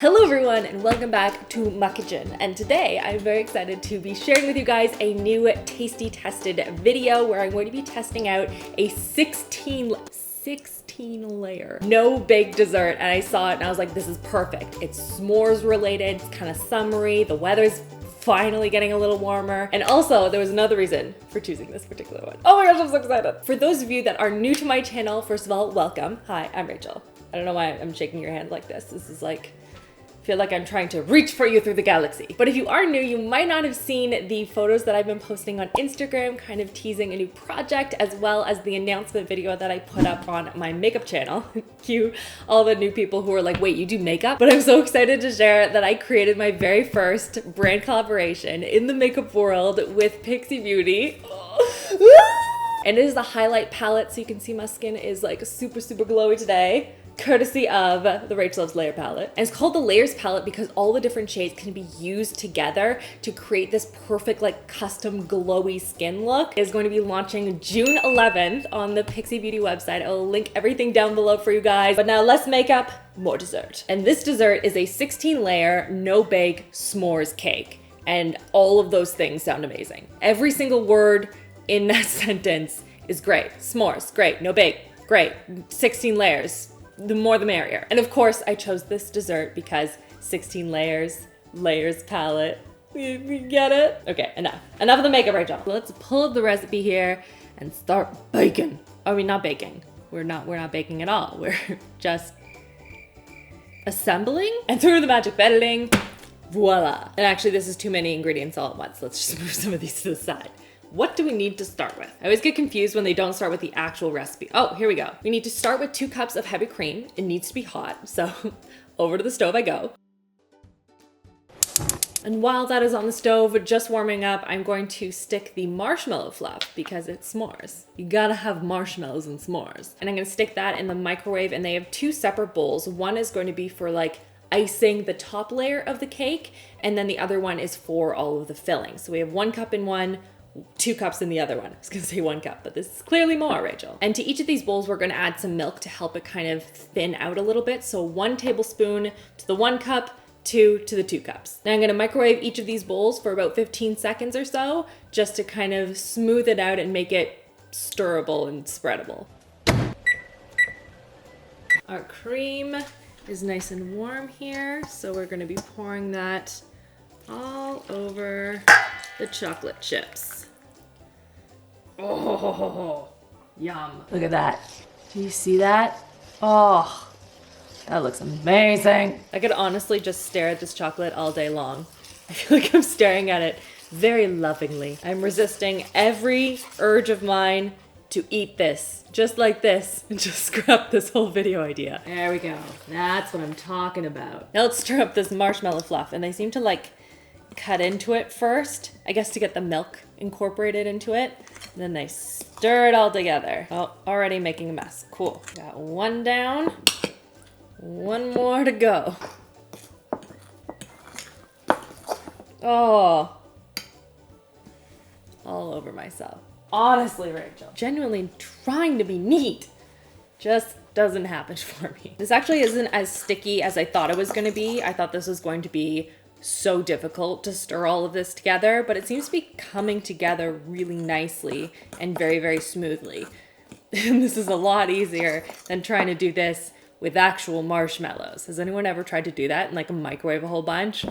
Hello everyone and welcome back to my kitchen, and today I'm very excited to be sharing with you guys a new tasty tested video where I'm going to be testing out a 16 layer no bake dessert, and I saw it and I was like, this is perfect. It's s'mores related, it's kind of summery, the weather's finally getting a little warmer, and also there was another reason for choosing this particular one. Oh my gosh, I'm so excited. For those of you that are new to my channel, first of all, welcome. Hi, I'm Rachel. I don't know why I'm shaking your hand like this. This is like, feel like I'm trying to reach for you through the galaxy. But if you are new, you might not have seen the photos that I've been posting on Instagram, kind of teasing a new project, as well as the announcement video that I put up on my makeup channel. Cue all the new people who are like, wait, you do makeup? But I'm so excited to share that I created my very first brand collaboration in the makeup world with Pixie Beauty. And it is the highlight palette, so you can see my skin is like super glowy today, courtesy of the RachhLovesLife palette. And it's called the Layers palette because all the different shades can be used together to create this perfect like custom glowy skin look. It's going to be launching June 11th on the Pixie Beauty website. I'll link everything down below for you guys. But now less makeup, more dessert. And this dessert is a 16 layer no bake s'mores cake. And all of those things sound amazing. Every single word in that sentence is great. S'mores, great. No bake, great. 16 layers. The more the merrier. And of course I chose this dessert because 16 layers palette. You get it? Okay, enough of the makeup, Rachel. Let's pull up the recipe here and start baking. I mean, not baking. We're not baking at all. We're just assembling, and through the magic of editing, voila. And actually this is too many ingredients all at once. Let's just move some of these to the side. What do we need to start with? I always get confused when they don't start with the actual recipe. Oh, here we go. We need to start with 2 cups of heavy cream. It needs to be hot, so over to the stove I go. And while that is on the stove, just warming up, I'm going to stick the marshmallow fluff because it's s'mores. You gotta have marshmallows and s'mores. And I'm gonna stick that in the microwave, and they have 2 separate bowls. One is going to be for like icing the top layer of the cake, and then the other one is for all of the filling. So we have 1 cup in one, 2 cups in the other one. I was gonna say 1 cup, but this is clearly more, Rachel. And to each of these bowls, we're gonna add some milk to help it kind of thin out a little bit. So 1 tablespoon to the 1 cup, 2 to the 2 cups. Now I'm gonna microwave each of these bowls for about 15 seconds or so, just to kind of smooth it out and make it stirrable and spreadable. Our cream is nice and warm here, so we're gonna be pouring that all over the chocolate chips. Oh, yum. Look at that. Do you see that? Oh, that looks amazing. I could honestly just stare at this chocolate all day long. I feel like I'm staring at it very lovingly. I'm resisting every urge of mine to eat this, just like this, and just scrap this whole video idea. There we go. That's what I'm talking about. Now let's stir up this marshmallow fluff, and they seem to like cut into it first, I guess to get the milk incorporated into it. And then they stir it all together. Oh, already making a mess. Cool. Got 1 down, 1 more to go. Oh, all over myself. Honestly, Rachel, genuinely trying to be neat just doesn't happen for me. This actually isn't as sticky as I thought it was gonna be. I thought this was going to be so difficult to stir all of this together, but it seems to be coming together really nicely and very smoothly. And this is a lot easier than trying to do this with actual marshmallows. Has anyone ever tried to do that and like microwave a whole bunch?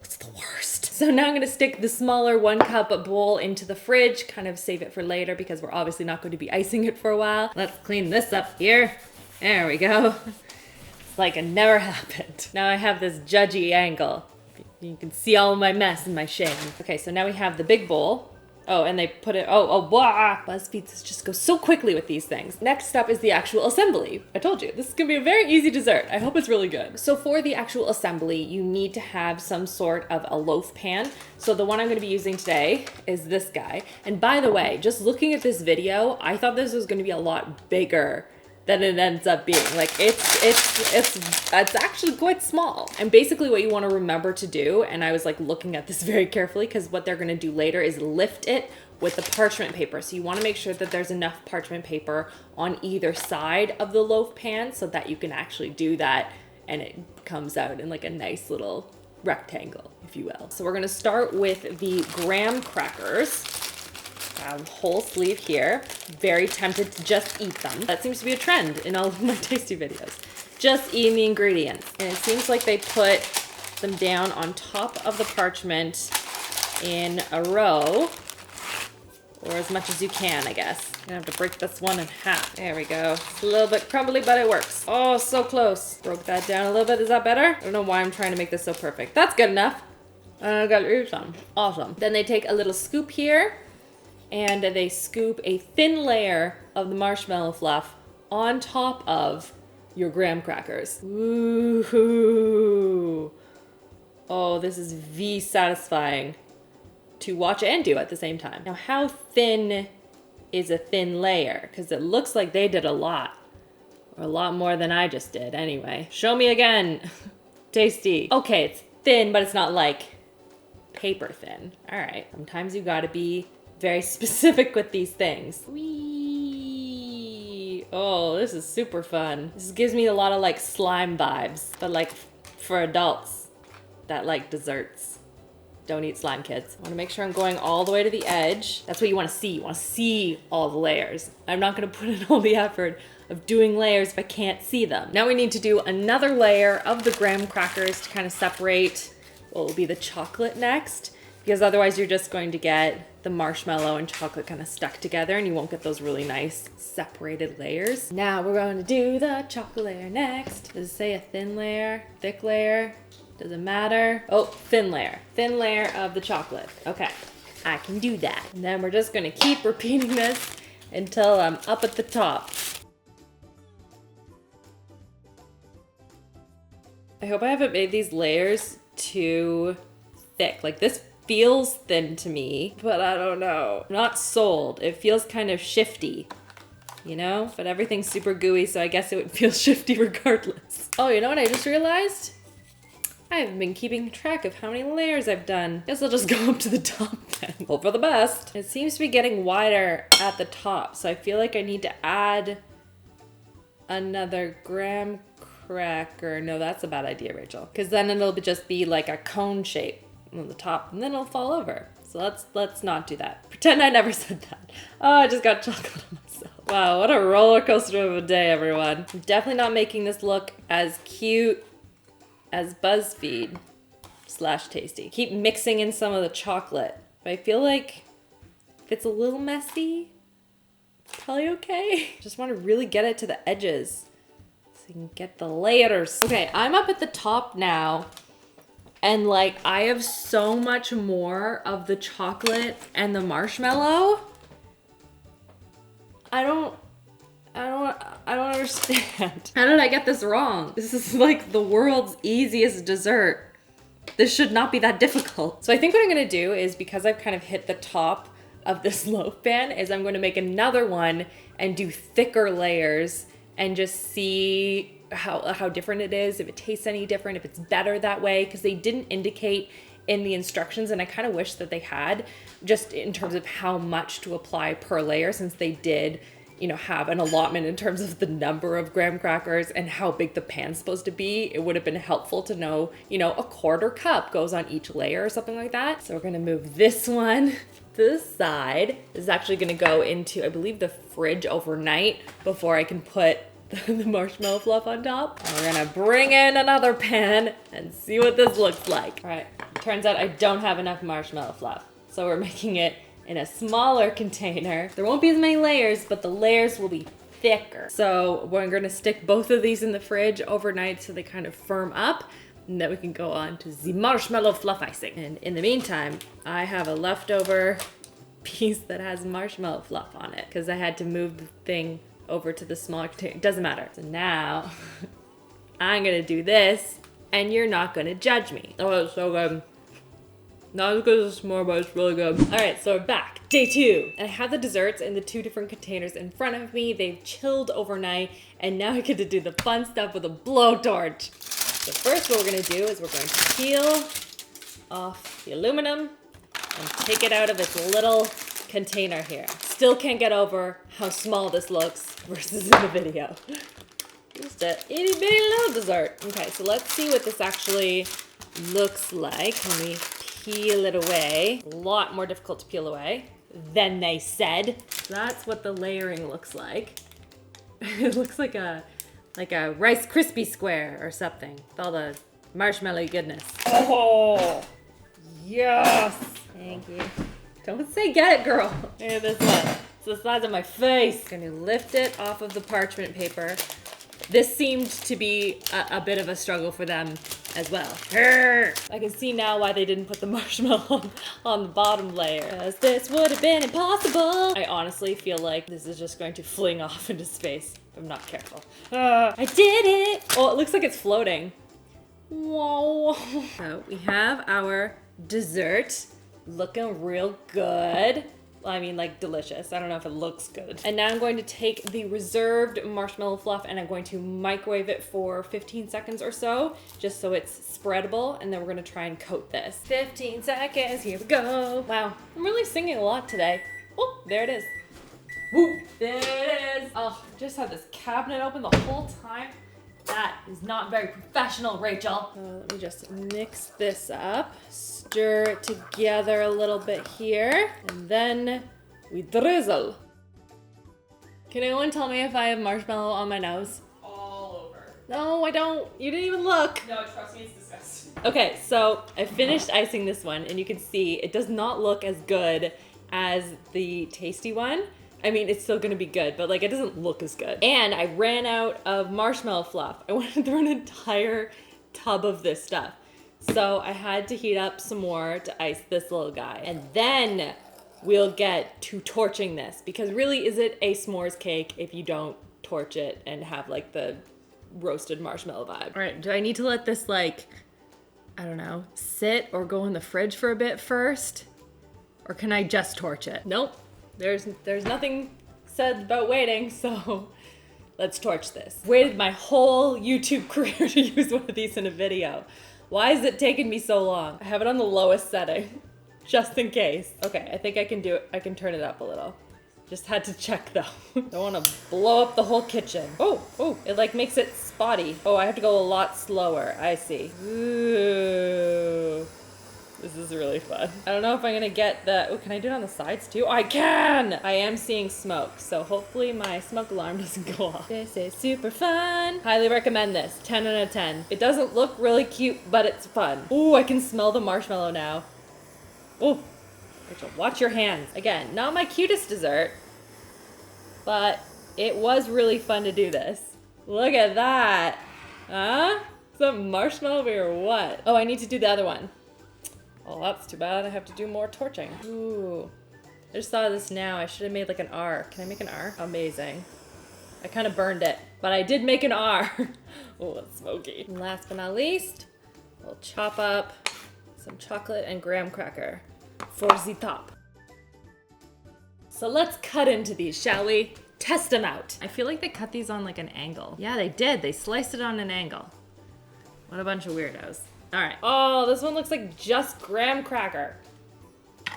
It's the worst. So now I'm gonna stick the smaller 1 cup bowl into the fridge, kind of save it for later because we're obviously not going to be icing it for a while. Let's clean this up here. There we go. It's like it never happened. Now I have this judgy angle. You can see all my mess and my shame. Okay, so now we have the big bowl. Oh, and they put it, wow. BuzzFeed'S just goes so quickly with these things. Next up is the actual assembly. I told you, this is gonna be a very easy dessert. I hope it's really good. So for the actual assembly, you need to have some sort of a loaf pan. So the one I'm gonna be using today is this guy. And by the way, just looking at this video, I thought this was gonna be a lot bigger than it ends up being. Like it's actually quite small. And basically what you want to remember to do, and I was like looking at this very carefully because what they're going to do later is lift it with the parchment paper. So you want to make sure that there's enough parchment paper on either side of the loaf pan so that you can actually do that and it comes out in like a nice little rectangle, if you will. So we're gonna start with the graham crackers. Whole sleeve here. Very tempted to just eat them. That seems to be a trend in all of my tasty videos. Just eating the ingredients. And it seems like they put them down on top of the parchment in a row, or as much as you can, I guess. I'm gonna have to break this one in half. There we go. It's a little bit crumbly, but it works. Oh, so close. Broke that down a little bit. Is that better? I don't know why I'm trying to make this so perfect. That's good enough. I got some. Awesome. Then they take a little scoop here, and they scoop a thin layer of the marshmallow fluff on top of your graham crackers. Ooh. Oh, this is satisfying to watch and do at the same time. Now, how thin is a thin layer? Because it looks like they did a lot. Or a lot more than I just did anyway. Show me again. Tasty. Okay, it's thin, but it's not like paper thin. All right, sometimes you gotta be very specific with these things. Whee! Oh, this is super fun. This gives me a lot of like slime vibes, but like for adults that like desserts. Don't eat slime, kids. I wanna make sure I'm going all the way to the edge. That's what you wanna see. You wanna see all the layers. I'm not gonna put in all the effort of doing layers if I can't see them. Now we need to do another layer of the graham crackers to kind of separate what will be the chocolate next, because otherwise you're just going to get the marshmallow and chocolate kind of stuck together and you won't get those really nice separated layers. Now we're going to do the chocolate layer next. Does it say a thin layer, thick layer? Doesn't matter. Oh, thin layer. Thin layer of the chocolate. Okay, I can do that. And then we're just gonna keep repeating this until I'm up at the top. I hope I haven't made these layers too thick. Like this feels thin to me, but I don't know. I'm not sold. It feels kind of shifty, you know? But everything's super gooey, so I guess it would feel shifty regardless. Oh, you know what I just realized? I haven't been keeping track of how many layers I've done. Guess I'll just go up to the top then. Hope for the best. It seems to be getting wider at the top, so I feel like I need to add another graham cracker. No, that's a bad idea, Rachel. Because then it'll just be like a cone shape on the top, and then it'll fall over. So let's not do that. Pretend I never said that. Oh, I just got chocolate on myself. Wow, what a roller coaster of a day, everyone. I'm definitely not making this look as cute as BuzzFeed/tasty. Keep mixing in some of the chocolate, but I feel like if it's a little messy, it's probably okay. Just want to really get it to the edges so you can get the layers. Okay, I'm up at the top now, and like I have so much more of the chocolate and the marshmallow. I don't understand. How did I get this wrong? This is like the world's easiest dessert. This should not be that difficult. So I think what I'm gonna do is, because I've kind of hit the top of this loaf pan, is I'm gonna make another one and do thicker layers and just see how different it is, if it tastes any different, if it's better that way, because they didn't indicate in the instructions, and I kind of wish that they had, just in terms of how much to apply per layer, since they did, you know, have an allotment in terms of the number of graham crackers and how big the pan's supposed to be. It would have been helpful to know, you know, a 1/4 cup goes on each layer or something like that. So we're gonna move this one to the side. This is actually gonna go into, I believe, the fridge overnight before I can put the marshmallow fluff on top. And we're gonna bring in another pan and see what this looks like. All right, turns out I don't have enough marshmallow fluff, so we're making it in a smaller container. There won't be as many layers, but the layers will be thicker. So we're gonna stick both of these in the fridge overnight so they kind of firm up, and then we can go on to the marshmallow fluff icing. And in the meantime, I have a leftover piece that has marshmallow fluff on it because I had to move the thing over to the smaller container. Doesn't matter. So now I'm gonna do this, and you're not gonna judge me. Oh, it's so good. Not as good as s'more, but it's really good. All right, so we're back. Day 2. And I have the desserts in the 2 different containers in front of me. They've chilled overnight, and now I get to do the fun stuff with a blowtorch. So first what we're gonna do is we're going to peel off the aluminum and take it out of its little container here. Still can't get over how small this looks versus in the video. Just a itty bitty little dessert. Okay, so let's see what this actually looks like when we peel it away. A lot more difficult to peel away than they said. So that's what the layering looks like. It looks like a Rice Krispie square or something with all the marshmallow goodness. Oh, yes. Thank you. Don't say get it, girl. Look at this one. It's the size of my face. I'm gonna lift it off of the parchment paper. This seemed to be a bit of a struggle for them as well. I can see now why they didn't put the marshmallow on the bottom layer, because this would have been impossible. I honestly feel like this is just going to fling off into space if I'm not careful. I did it! Oh, it looks like it's floating. Whoa. So we have our dessert looking real good. Well, I mean, like, delicious. I don't know if it looks good. And now I'm going to take the reserved marshmallow fluff and I'm going to microwave it for 15 seconds or so, just so it's spreadable. And then we're gonna try and coat this. 15 seconds, here we go. Wow, I'm really singing a lot today. Oh, there it is. Woo, there it is. Oh, just had this cabinet open the whole time. That is not very professional, Rachel. Let me just mix this up. Stir it together a little bit here. And then we drizzle. Can anyone tell me if I have marshmallow on my nose? All over. No, I don't. You didn't even look. No, trust me, it's disgusting. Okay, so I finished icing this one and you can see it does not look as good as the tasty one. I mean, it's still gonna be good, but like it doesn't look as good. And I ran out of marshmallow fluff. I went through an entire tub of this stuff. So I had to heat up some more to ice this little guy. And then we'll get to torching this, because really, is it a s'mores cake if you don't torch it and have like the roasted marshmallow vibe? All right, do I need to let this like, I don't know, sit or go in the fridge for a bit first? Or can I just torch it? Nope. There's nothing said about waiting, so let's torch this. Waited my whole YouTube career to use one of these in a video. Why is it taking me so long? I have it on the lowest setting, just in case. Okay, I think I can do it. I can turn it up a little. Just had to check though. Don't want to blow up the whole kitchen. Oh, it like makes it spotty. Oh, I have to go a lot slower. I see. Ooh. This is really fun. I don't know if I'm gonna get the, oh, can I do it on the sides too? Oh, I can! I am seeing smoke, so hopefully my smoke alarm doesn't go off. This is super fun. Highly recommend this, 10 out of 10. It doesn't look really cute, but it's fun. Ooh, I can smell the marshmallow now. Ooh, Rachel, watch your hands. Again, not my cutest dessert, but it was really fun to do this. Look at that. Huh? Some marshmallow or what? Oh, I need to do the other one. Oh, that's too bad. I have to do more torching. Ooh. I just thought of this now. I should have made like an R. Can I make an R? Amazing. I kind of burned it, but I did make an R. Oh, it's smoky. And last but not least, we'll chop up some chocolate and graham cracker for the top. So let's cut into these, shall we? Test them out. I feel like they cut these on like an angle. Yeah, they did. They sliced it on an angle. What a bunch of weirdos. All right. Oh, this one looks like just graham cracker.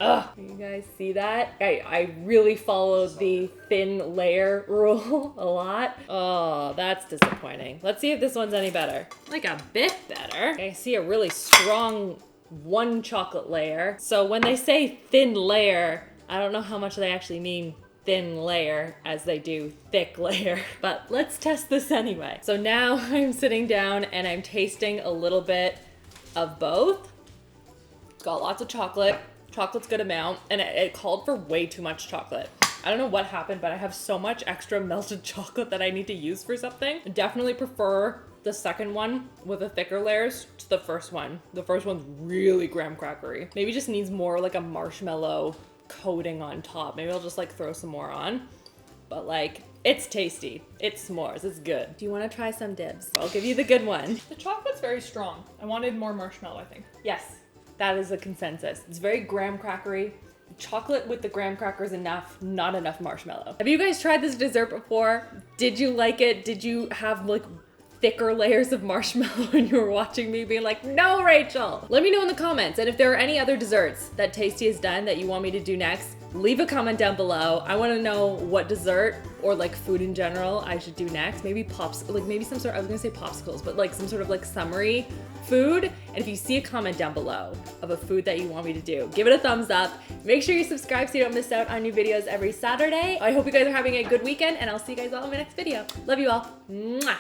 Ugh. You guys see that? I really followed the thin layer rule a lot. Oh, that's disappointing. Let's see if this one's any better. Like a bit better. I see a really strong one chocolate layer. So when they say thin layer, I don't know how much they actually mean thin layer as they do thick layer, but let's test this anyway. So now I'm sitting down and I'm tasting a little bit of both. Got lots of chocolate. Chocolate's good amount, and it called for way too much chocolate. I don't know what happened, but I have so much extra melted chocolate that I need to use for something. I definitely prefer the second one with the thicker layers to the first one. The first one's really graham crackery. Maybe just needs more like a marshmallow coating on top. Maybe I'll just like throw some more on. But like, it's tasty. It's s'mores. It's good. Do you want to try some dibs? I'll give you the good one. The chocolate's very strong. I wanted more marshmallow, I think. Yes, that is a consensus. It's very graham crackery. Chocolate with the graham crackers enough, not enough marshmallow. Have you guys tried this dessert before? Did you like it? Did you have like thicker layers of marshmallow when you were watching me being like, no, Rachel? Let me know in the comments. And if there are any other desserts that Tasty has done that you want me to do next, leave a comment down below. I want to know what dessert or like food in general I should do next. Maybe maybe some sort, I was gonna say popsicles, but like some sort of like summery food. And if you see a comment down below of a food that you want me to do, give it a thumbs up. Make sure you subscribe so you don't miss out on new videos every Saturday. I hope you guys are having a good weekend, and I'll see you guys all in my next video. Love you all. Mwah.